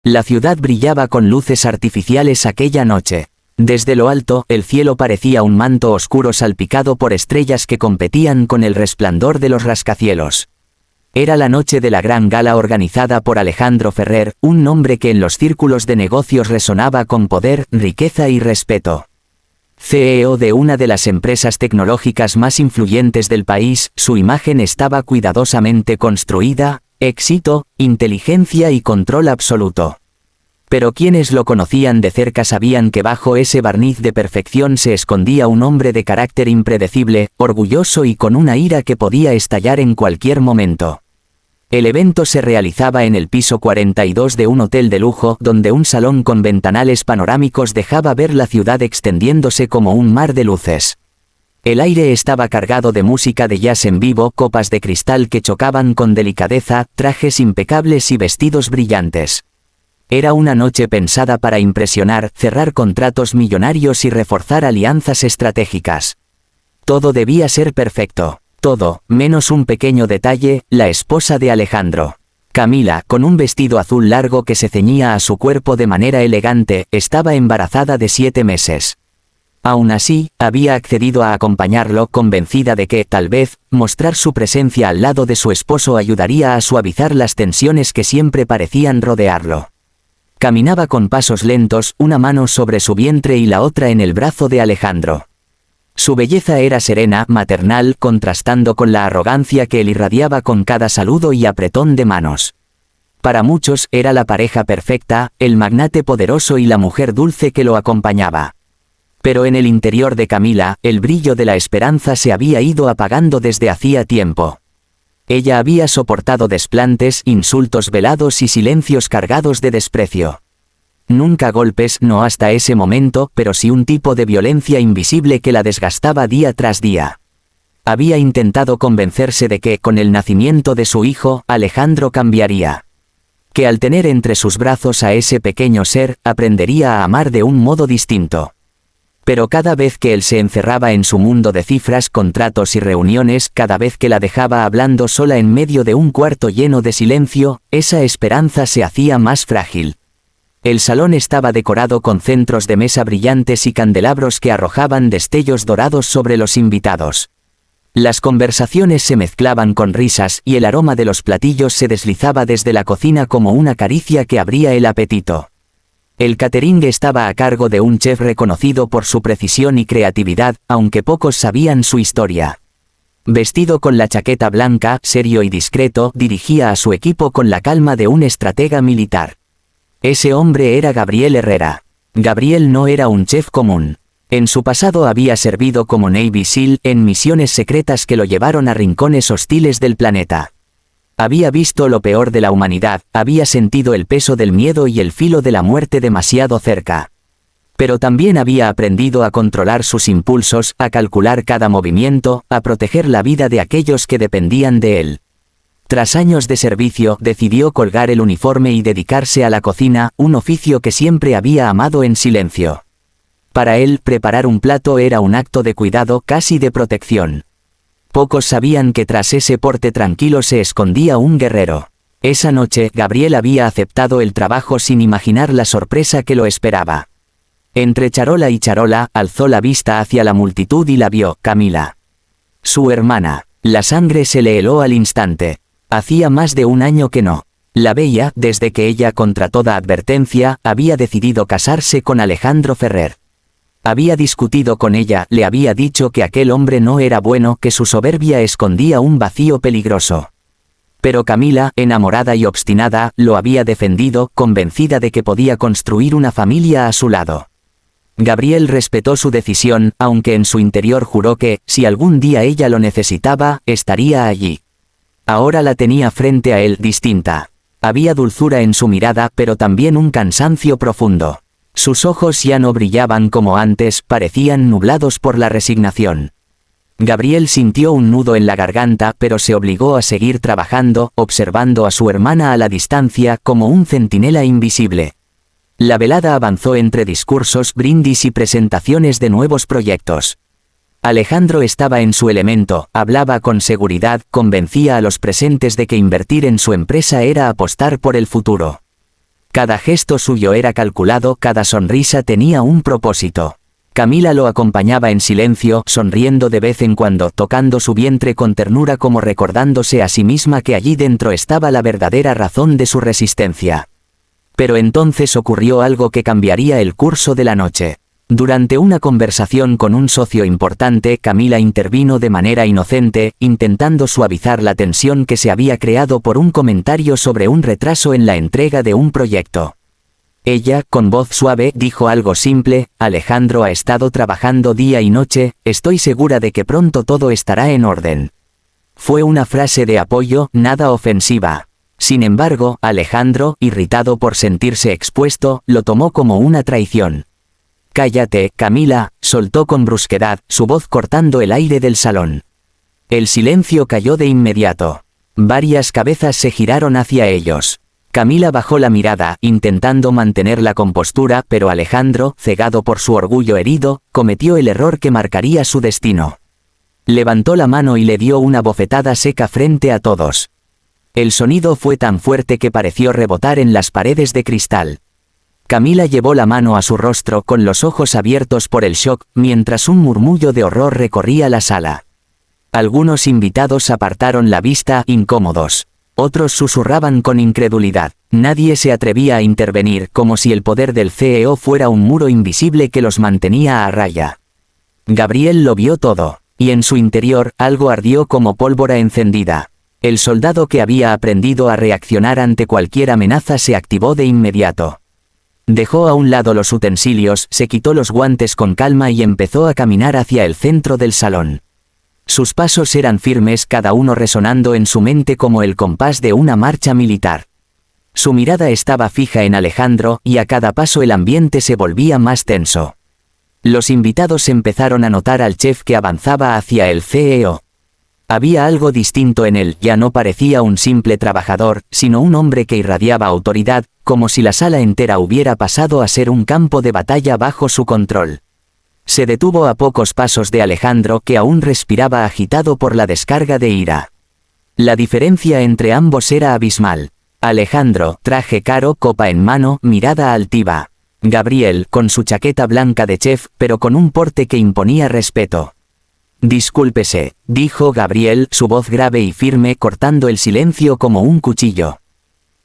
La ciudad brillaba con luces artificiales aquella noche. Desde lo alto, el cielo parecía un manto oscuro salpicado por estrellas que competían con el resplandor de los rascacielos. Era la noche de la gran gala organizada por Alejandro Ferrer, un nombre que en los círculos de negocios resonaba con poder, riqueza y respeto. CEO de una de las empresas tecnológicas más influyentes del país, su imagen estaba cuidadosamente construida, éxito, inteligencia y control absoluto. Pero quienes lo conocían de cerca sabían que bajo ese barniz de perfección se escondía un hombre de carácter impredecible, orgulloso y con una ira que podía estallar en cualquier momento. El evento se realizaba en el piso 42 de un hotel de lujo donde un salón con ventanales panorámicos dejaba ver la ciudad extendiéndose como un mar de luces. El aire estaba cargado de música de jazz en vivo, copas de cristal que chocaban con delicadeza, trajes impecables y vestidos brillantes. Era una noche pensada para impresionar, cerrar contratos millonarios y reforzar alianzas estratégicas. Todo debía ser perfecto. Todo, menos un pequeño detalle: la esposa de Alejandro. Camila, con un vestido azul largo que se ceñía a su cuerpo de manera elegante, estaba embarazada de 7 meses. Aún así, había accedido a acompañarlo, convencida de que, tal vez, mostrar su presencia al lado de su esposo ayudaría a suavizar las tensiones que siempre parecían rodearlo. Caminaba con pasos lentos, una mano sobre su vientre y la otra en el brazo de Alejandro. Su belleza era serena, maternal, contrastando con la arrogancia que él irradiaba con cada saludo y apretón de manos. Para muchos, era la pareja perfecta, el magnate poderoso y la mujer dulce que lo acompañaba. Pero en el interior de Camila, el brillo de la esperanza se había ido apagando desde hacía tiempo. Ella había soportado desplantes, insultos velados y silencios cargados de desprecio. Nunca golpes, no hasta ese momento, pero sí un tipo de violencia invisible que la desgastaba día tras día. Había intentado convencerse de que, con el nacimiento de su hijo, Alejandro cambiaría. Que al tener entre sus brazos a ese pequeño ser, aprendería a amar de un modo distinto. Pero cada vez que él se encerraba en su mundo de cifras, contratos y reuniones, cada vez que la dejaba hablando sola en medio de un cuarto lleno de silencio, esa esperanza se hacía más frágil. El salón estaba decorado con centros de mesa brillantes y candelabros que arrojaban destellos dorados sobre los invitados. Las conversaciones se mezclaban con risas y el aroma de los platillos se deslizaba desde la cocina como una caricia que abría el apetito. El catering estaba a cargo de un chef reconocido por su precisión y creatividad, aunque pocos sabían su historia. Vestido con la chaqueta blanca, serio y discreto, dirigía a su equipo con la calma de un estratega militar. Ese hombre era Gabriel Herrera. Gabriel no era un chef común. En su pasado había servido como Navy SEAL en misiones secretas que lo llevaron a rincones hostiles del planeta. Había visto lo peor de la humanidad, había sentido el peso del miedo y el filo de la muerte demasiado cerca. Pero también había aprendido a controlar sus impulsos, a calcular cada movimiento, a proteger la vida de aquellos que dependían de él. Tras años de servicio, decidió colgar el uniforme y dedicarse a la cocina, un oficio que siempre había amado en silencio. Para él, preparar un plato era un acto de cuidado, casi de protección. Pocos sabían que tras ese porte tranquilo se escondía un guerrero. Esa noche, Gabriel había aceptado el trabajo sin imaginar la sorpresa que lo esperaba. Entre charola y charola, alzó la vista hacia la multitud y la vio: Camila. Su hermana. La sangre se le heló al instante. Hacía más de un año que no la veía, desde que ella, contra toda advertencia, había decidido casarse con Alejandro Ferrer. Había discutido con ella, le había dicho que aquel hombre no era bueno, que su soberbia escondía un vacío peligroso. Pero Camila, enamorada y obstinada, lo había defendido, convencida de que podía construir una familia a su lado. Gabriel respetó su decisión, aunque en su interior juró que, si algún día ella lo necesitaba, estaría allí. Ahora la tenía frente a él, distinta. Había dulzura en su mirada, pero también un cansancio profundo. Sus ojos ya no brillaban como antes, parecían nublados por la resignación. Gabriel sintió un nudo en la garganta, pero se obligó a seguir trabajando, observando a su hermana a la distancia, como un centinela invisible. La velada avanzó entre discursos, brindis y presentaciones de nuevos proyectos. Alejandro estaba en su elemento, hablaba con seguridad, convencía a los presentes de que invertir en su empresa era apostar por el futuro. Cada gesto suyo era calculado, cada sonrisa tenía un propósito. Camila lo acompañaba en silencio, sonriendo de vez en cuando, tocando su vientre con ternura como recordándose a sí misma que allí dentro estaba la verdadera razón de su resistencia. Pero entonces ocurrió algo que cambiaría el curso de la noche. Durante una conversación con un socio importante, Camila intervino de manera inocente, intentando suavizar la tensión que se había creado por un comentario sobre un retraso en la entrega de un proyecto. Ella, con voz suave, dijo algo simple: Alejandro ha estado trabajando día y noche, estoy segura de que pronto todo estará en orden. Fue una frase de apoyo, nada ofensiva. Sin embargo, Alejandro, irritado por sentirse expuesto, lo tomó como una traición. Cállate, Camila, soltó con brusquedad, su voz cortando el aire del salón. El silencio cayó de inmediato. Varias cabezas se giraron hacia ellos. Camila bajó la mirada, intentando mantener la compostura, pero Alejandro, cegado por su orgullo herido, cometió el error que marcaría su destino. Levantó la mano y le dio una bofetada seca frente a todos. El sonido fue tan fuerte que pareció rebotar en las paredes de cristal. Camila llevó la mano a su rostro con los ojos abiertos por el shock, mientras un murmullo de horror recorría la sala. Algunos invitados apartaron la vista, incómodos. Otros susurraban con incredulidad. Nadie se atrevía a intervenir, como si el poder del CEO fuera un muro invisible que los mantenía a raya. Gabriel lo vio todo, y en su interior, algo ardió como pólvora encendida. El soldado que había aprendido a reaccionar ante cualquier amenaza se activó de inmediato. Dejó a un lado los utensilios, se quitó los guantes con calma y empezó a caminar hacia el centro del salón. Sus pasos eran firmes, cada uno resonando en su mente como el compás de una marcha militar. Su mirada estaba fija en Alejandro, y a cada paso el ambiente se volvía más tenso. Los invitados empezaron a notar al chef que avanzaba hacia el CEO. Había algo distinto en él, ya no parecía un simple trabajador, sino un hombre que irradiaba autoridad, como si la sala entera hubiera pasado a ser un campo de batalla bajo su control. Se detuvo a pocos pasos de Alejandro, que aún respiraba agitado por la descarga de ira. La diferencia entre ambos era abismal. Alejandro, traje caro, copa en mano, mirada altiva. Gabriel, con su chaqueta blanca de chef, pero con un porte que imponía respeto. Discúlpese, dijo Gabriel, su voz grave y firme, cortando el silencio como un cuchillo.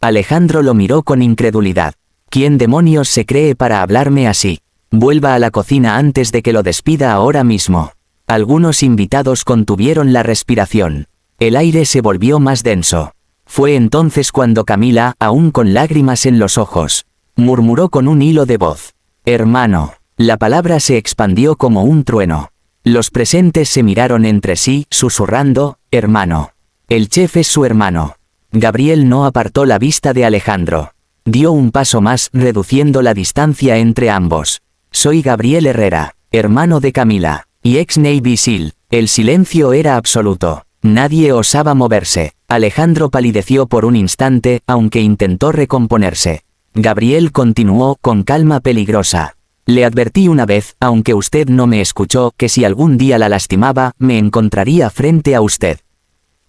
Alejandro lo miró con incredulidad. ¿Quién demonios se cree para hablarme así? Vuelva a la cocina antes de que lo despida ahora mismo. Algunos invitados contuvieron la respiración. El aire se volvió más denso. Fue entonces cuando Camila, aún con lágrimas en los ojos, murmuró con un hilo de voz: hermano. La palabra se expandió como un trueno. Los presentes se miraron entre sí, susurrando: hermano. El chef es su hermano. Gabriel no apartó la vista de Alejandro. Dio un paso más, reduciendo la distancia entre ambos. Soy Gabriel Herrera, hermano de Camila, y ex Navy SEAL. El silencio era absoluto. Nadie osaba moverse. Alejandro palideció por un instante, aunque intentó recomponerse. Gabriel continuó con calma peligrosa. Le advertí una vez, aunque usted no me escuchó, que si algún día la lastimaba, me encontraría frente a usted.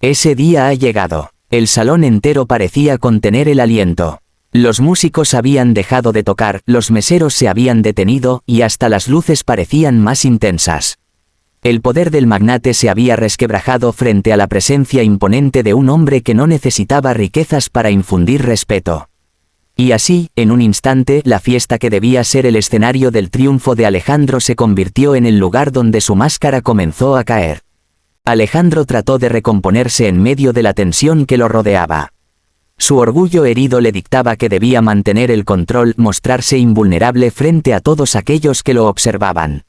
Ese día ha llegado. El salón entero parecía contener el aliento. Los músicos habían dejado de tocar, los meseros se habían detenido, y hasta las luces parecían más intensas. El poder del magnate se había resquebrajado frente a la presencia imponente de un hombre que no necesitaba riquezas para infundir respeto. Y así, en un instante, la fiesta que debía ser el escenario del triunfo de Alejandro se convirtió en el lugar donde su máscara comenzó a caer. Alejandro trató de recomponerse en medio de la tensión que lo rodeaba. Su orgullo herido le dictaba que debía mantener el control, mostrarse invulnerable frente a todos aquellos que lo observaban.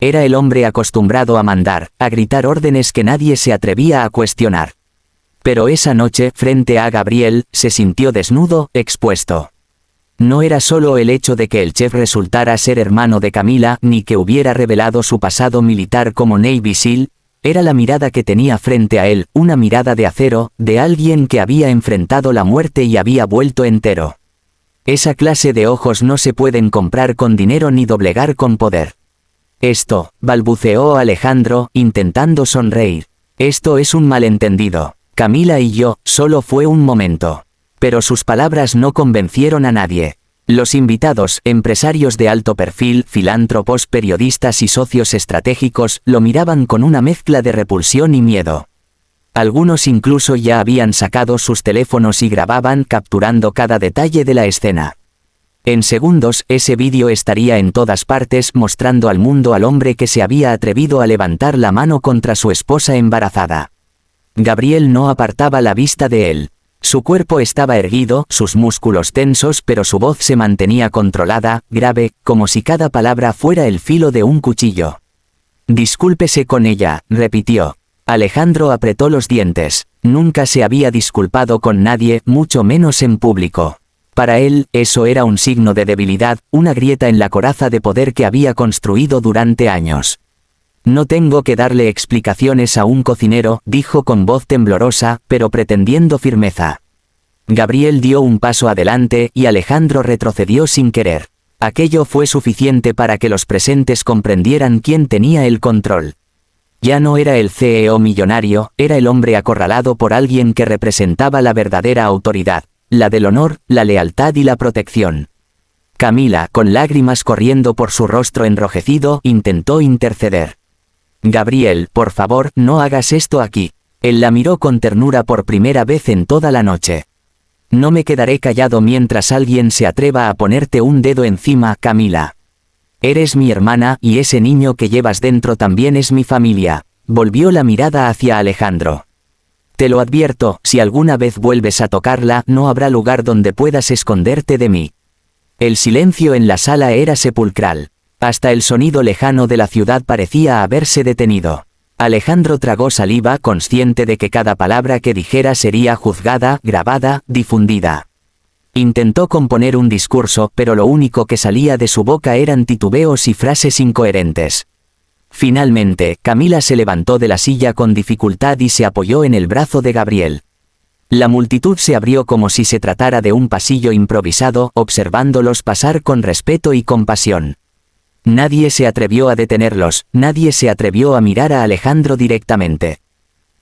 Era el hombre acostumbrado a mandar, a gritar órdenes que nadie se atrevía a cuestionar. Pero esa noche, frente a Gabriel, se sintió desnudo, expuesto. No era solo el hecho de que el chef resultara ser hermano de Camila, ni que hubiera revelado su pasado militar como Navy SEAL, era la mirada que tenía frente a él, una mirada de acero, de alguien que había enfrentado la muerte y había vuelto entero. Esa clase de ojos no se pueden comprar con dinero ni doblegar con poder. Esto, balbuceó Alejandro, intentando sonreír. Esto es un malentendido. Camila y yo, solo fue un momento. Pero sus palabras no convencieron a nadie. Los invitados, empresarios de alto perfil, filántropos, periodistas y socios estratégicos, lo miraban con una mezcla de repulsión y miedo. Algunos incluso ya habían sacado sus teléfonos y grababan, capturando cada detalle de la escena. En segundos, ese vídeo estaría en todas partes, mostrando al mundo al hombre que se había atrevido a levantar la mano contra su esposa embarazada. Gabriel no apartaba la vista de él. Su cuerpo estaba erguido, sus músculos tensos, pero su voz se mantenía controlada, grave, como si cada palabra fuera el filo de un cuchillo. «Discúlpese con ella», repitió. Alejandro apretó los dientes. Nunca se había disculpado con nadie, mucho menos en público. Para él, eso era un signo de debilidad, una grieta en la coraza de poder que había construido durante años. «No tengo que darle explicaciones a un cocinero», dijo con voz temblorosa, pero pretendiendo firmeza. Gabriel dio un paso adelante, y Alejandro retrocedió sin querer. Aquello fue suficiente para que los presentes comprendieran quién tenía el control. Ya no era el CEO millonario, era el hombre acorralado por alguien que representaba la verdadera autoridad, la del honor, la lealtad y la protección. Camila, con lágrimas corriendo por su rostro enrojecido, intentó interceder. «Gabriel, por favor, no hagas esto aquí». Él la miró con ternura por primera vez en toda la noche. «No me quedaré callado mientras alguien se atreva a ponerte un dedo encima, Camila. Eres mi hermana, y ese niño que llevas dentro también es mi familia». Volvió la mirada hacia Alejandro. «Te lo advierto, si alguna vez vuelves a tocarla, no habrá lugar donde puedas esconderte de mí». El silencio en la sala era sepulcral. Hasta el sonido lejano de la ciudad parecía haberse detenido. Alejandro tragó saliva, consciente de que cada palabra que dijera sería juzgada, grabada, difundida. Intentó componer un discurso, pero lo único que salía de su boca eran titubeos y frases incoherentes. Finalmente, Camila se levantó de la silla con dificultad y se apoyó en el brazo de Gabriel. La multitud se abrió como si se tratara de un pasillo improvisado, observándolos pasar con respeto y compasión. Nadie se atrevió a detenerlos, nadie se atrevió a mirar a Alejandro directamente.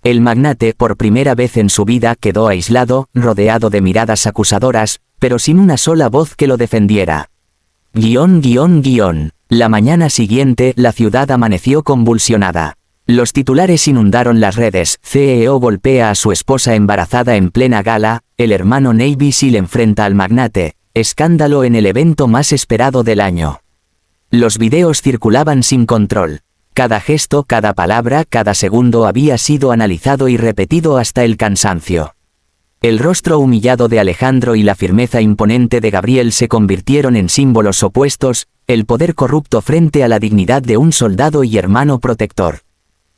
El magnate, por primera vez en su vida, quedó aislado, rodeado de miradas acusadoras, pero sin una sola voz que lo defendiera. La mañana siguiente, la ciudad amaneció convulsionada. Los titulares inundaron las redes. CEO golpea a su esposa embarazada en plena gala, el hermano Navy Seal enfrenta al magnate, escándalo en el evento más esperado del año. Los videos circulaban sin control. Cada gesto, cada palabra, cada segundo había sido analizado y repetido hasta el cansancio. El rostro humillado de Alejandro y la firmeza imponente de Gabriel se convirtieron en símbolos opuestos, el poder corrupto frente a la dignidad de un soldado y hermano protector.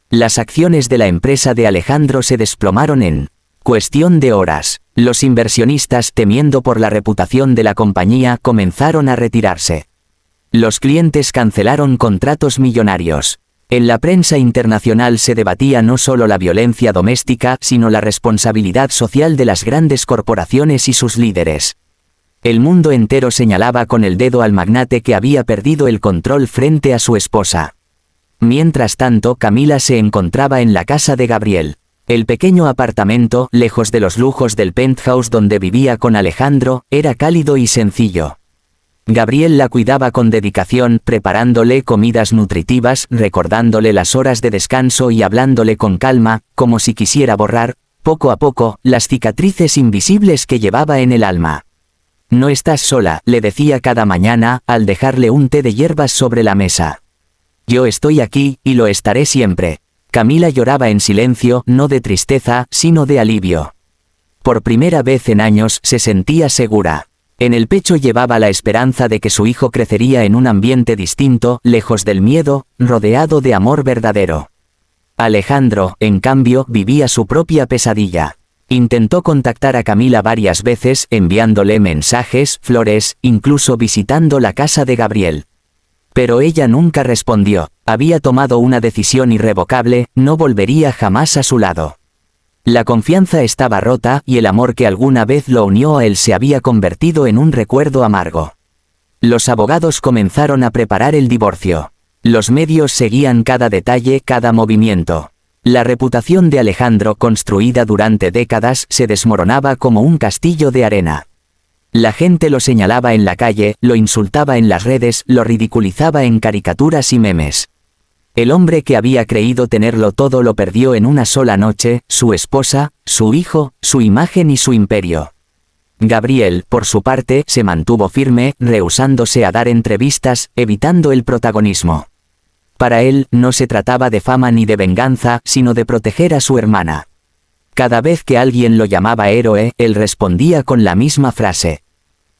Las acciones de la empresa de Alejandro se desplomaron en cuestión de horas. Los inversionistas, temiendo por la reputación de la compañía, comenzaron a retirarse. Los clientes cancelaron contratos millonarios. En la prensa internacional se debatía no solo la violencia doméstica, sino la responsabilidad social de las grandes corporaciones y sus líderes. El mundo entero señalaba con el dedo al magnate que había perdido el control frente a su esposa. Mientras tanto, Camila se encontraba en la casa de Gabriel. El pequeño apartamento, lejos de los lujos del penthouse donde vivía con Alejandro, era cálido y sencillo. Gabriel la cuidaba con dedicación, preparándole comidas nutritivas, recordándole las horas de descanso y hablándole con calma, como si quisiera borrar, poco a poco, las cicatrices invisibles que llevaba en el alma. «No estás sola», le decía cada mañana, al dejarle un té de hierbas sobre la mesa. «Yo estoy aquí, y lo estaré siempre». Camila lloraba en silencio, no de tristeza, sino de alivio. Por primera vez en años se sentía segura. En el pecho llevaba la esperanza de que su hijo crecería en un ambiente distinto, lejos del miedo, rodeado de amor verdadero. Alejandro, en cambio, vivía su propia pesadilla. Intentó contactar a Camila varias veces, enviándole mensajes, flores, incluso visitando la casa de Gabriel. Pero ella nunca respondió. Había tomado una decisión irrevocable, no volvería jamás a su lado. La confianza estaba rota, y el amor que alguna vez lo unió a él se había convertido en un recuerdo amargo. Los abogados comenzaron a preparar el divorcio. Los medios seguían cada detalle, cada movimiento. La reputación de Alejandro, construida durante décadas, se desmoronaba como un castillo de arena. La gente lo señalaba en la calle, lo insultaba en las redes, lo ridiculizaba en caricaturas y memes. El hombre que había creído tenerlo todo lo perdió en una sola noche: su esposa, su hijo, su imagen y su imperio. Gabriel, por su parte, se mantuvo firme, rehusándose a dar entrevistas, evitando el protagonismo. Para él, no se trataba de fama ni de venganza, sino de proteger a su hermana. Cada vez que alguien lo llamaba héroe, él respondía con la misma frase: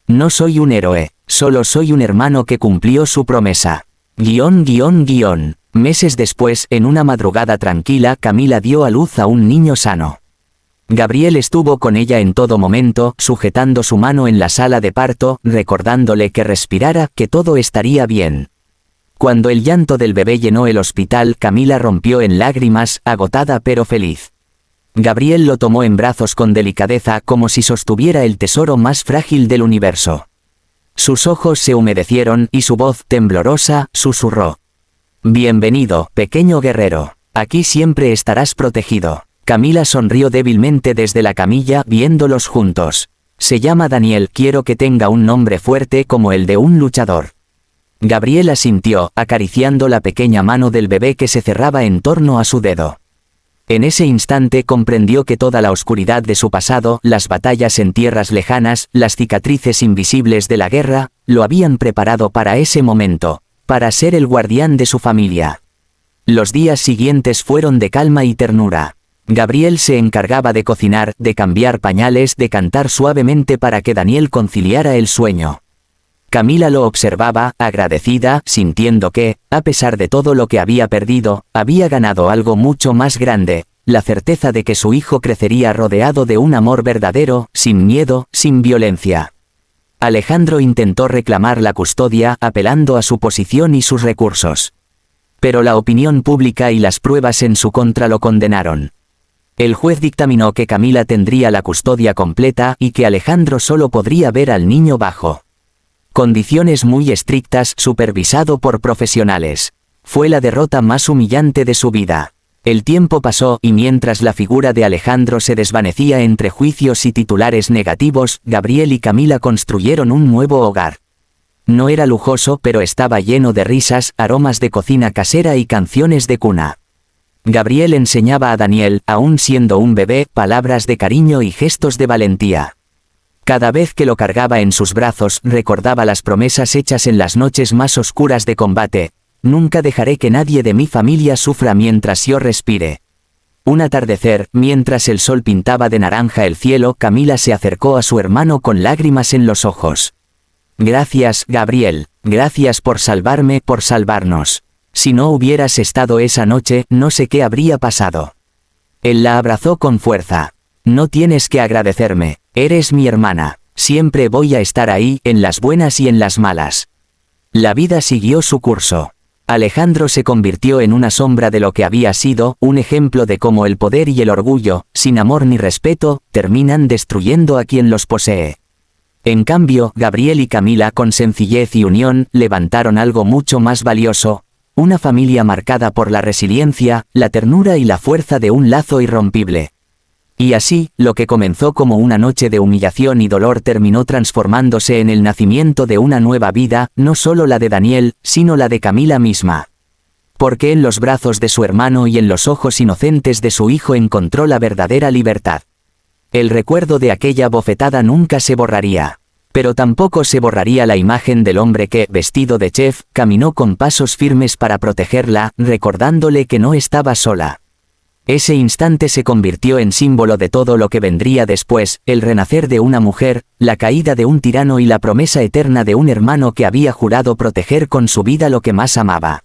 no soy un héroe, solo soy un hermano que cumplió su promesa. Meses después, en una madrugada tranquila, Camila dio a luz a un niño sano. Gabriel estuvo con ella en todo momento, sujetando su mano en la sala de parto, recordándole que respirara, que todo estaría bien. Cuando el llanto del bebé llenó el hospital, Camila rompió en lágrimas, agotada pero feliz. Gabriel lo tomó en brazos con delicadeza, como si sostuviera el tesoro más frágil del universo. Sus ojos se humedecieron y su voz, temblorosa, susurró: bienvenido, pequeño guerrero. Aquí siempre estarás protegido. Camila sonrió débilmente desde la camilla, viéndolos juntos. Se llama Daniel, quiero que tenga un nombre fuerte como el de un luchador. Gabriel asintió, acariciando la pequeña mano del bebé que se cerraba en torno a su dedo. En ese instante comprendió que toda la oscuridad de su pasado, las batallas en tierras lejanas, las cicatrices invisibles de la guerra, lo habían preparado para ese momento, para ser el guardián de su familia. Los días siguientes fueron de calma y ternura. Gabriel se encargaba de cocinar, de cambiar pañales, de cantar suavemente para que Daniel conciliara el sueño. Camila lo observaba, agradecida, sintiendo que, a pesar de todo lo que había perdido, había ganado algo mucho más grande: la certeza de que su hijo crecería rodeado de un amor verdadero, sin miedo, sin violencia. Alejandro intentó reclamar la custodia, apelando a su posición y sus recursos. Pero la opinión pública y las pruebas en su contra lo condenaron. El juez dictaminó que Camila tendría la custodia completa y que Alejandro solo podría ver al niño bajo condiciones muy estrictas, supervisado por profesionales. Fue la derrota más humillante de su vida. El tiempo pasó, y mientras la figura de Alejandro se desvanecía entre juicios y titulares negativos, Gabriel y Camila construyeron un nuevo hogar. No era lujoso, pero estaba lleno de risas, aromas de cocina casera y canciones de cuna. Gabriel enseñaba a Daniel, aún siendo un bebé, palabras de cariño y gestos de valentía. Cada vez que lo cargaba en sus brazos, recordaba las promesas hechas en las noches más oscuras de combate: nunca dejaré que nadie de mi familia sufra mientras yo respire. Un atardecer, mientras el sol pintaba de naranja el cielo, Camila se acercó a su hermano con lágrimas en los ojos. Gracias, Gabriel, gracias por salvarme, por salvarnos. Si no hubieras estado esa noche, no sé qué habría pasado. Él la abrazó con fuerza. No tienes que agradecerme, eres mi hermana, siempre voy a estar ahí, en las buenas y en las malas. La vida siguió su curso. Alejandro se convirtió en una sombra de lo que había sido, un ejemplo de cómo el poder y el orgullo, sin amor ni respeto, terminan destruyendo a quien los posee. En cambio, Gabriel y Camila, con sencillez y unión, levantaron algo mucho más valioso: una familia marcada por la resiliencia, la ternura y la fuerza de un lazo irrompible. Y así, lo que comenzó como una noche de humillación y dolor terminó transformándose en el nacimiento de una nueva vida, no solo la de Daniel, sino la de Camila misma. Porque en los brazos de su hermano y en los ojos inocentes de su hijo encontró la verdadera libertad. El recuerdo de aquella bofetada nunca se borraría. Pero tampoco se borraría la imagen del hombre que, vestido de chef, caminó con pasos firmes para protegerla, recordándole que no estaba sola. Ese instante se convirtió en símbolo de todo lo que vendría después: el renacer de una mujer, la caída de un tirano y la promesa eterna de un hermano que había jurado proteger con su vida lo que más amaba.